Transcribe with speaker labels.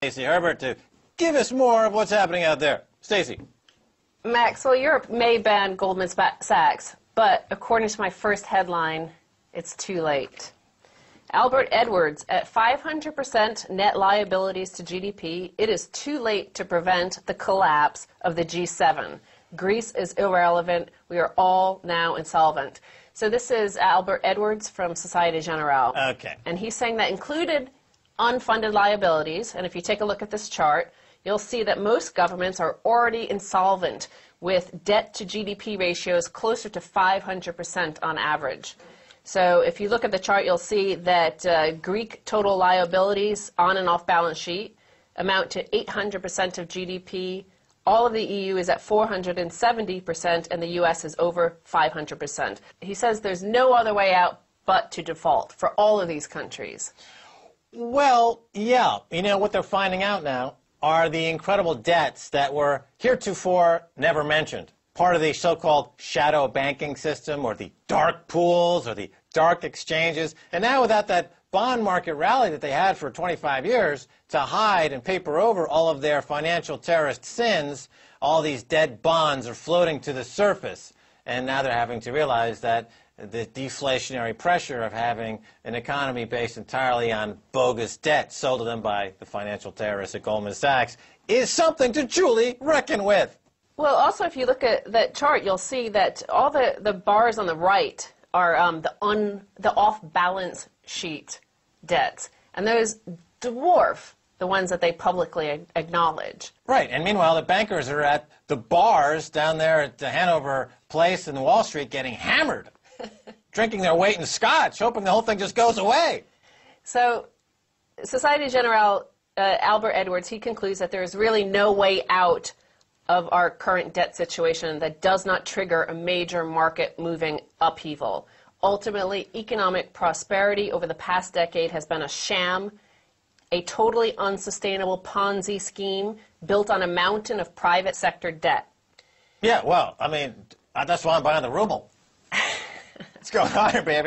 Speaker 1: Stacey Herbert to give us more of what's happening out there. Stacey.
Speaker 2: Max, well, Europe may ban Goldman Sachs, but according to my first headline, it's too late. Albert Edwards, at 500% net liabilities to GDP, it is too late to prevent the collapse of the G7. Greece is irrelevant. We are all now insolvent. So this is Albert Edwards from Societe Generale.
Speaker 1: Okay.
Speaker 2: And he's saying that included unfunded liabilities, and if you take a look at this chart, you'll see that most governments are already insolvent with debt to GDP ratios closer to 500% on average. So if you look at the chart, you'll see that Greek total liabilities on and off balance sheet amount to 800% of GDP. All of the EU is at 470%, and the US is over 500%. He says there's no other way out but to default for all of these countries.
Speaker 1: Well, yeah. You know, what they're finding out now are the incredible debts that were heretofore never mentioned. Part of the so-called shadow banking system, or the dark pools, or the dark exchanges. And now without that bond market rally that they had for 25 years to hide and paper over all of their financial terrorist sins, all these dead bonds are floating to the surface. And now they're having to realize that the deflationary pressure of having an economy based entirely on bogus debt sold to them by the financial terrorists at Goldman Sachs is something to truly reckon with.
Speaker 2: Well, also, if you look at that chart, you'll see that all the bars on the right are the off-balance sheet debts, and those dwarf the ones that they publicly acknowledge.
Speaker 1: Right, and meanwhile, the bankers are at the bars down there at the Hanover Place in Wall Street getting hammered, drinking their weight in scotch, hoping the whole thing just goes away.
Speaker 2: So, Societe Generale, Albert Edwards, he concludes that there is really no way out of our current debt situation that does not trigger a major market-moving upheaval. Ultimately, economic prosperity over the past decade has been a sham, a totally unsustainable Ponzi scheme built on a mountain of private sector debt.
Speaker 1: Yeah, well, I mean, that's why I'm buying the ruble. Let's go higher, baby.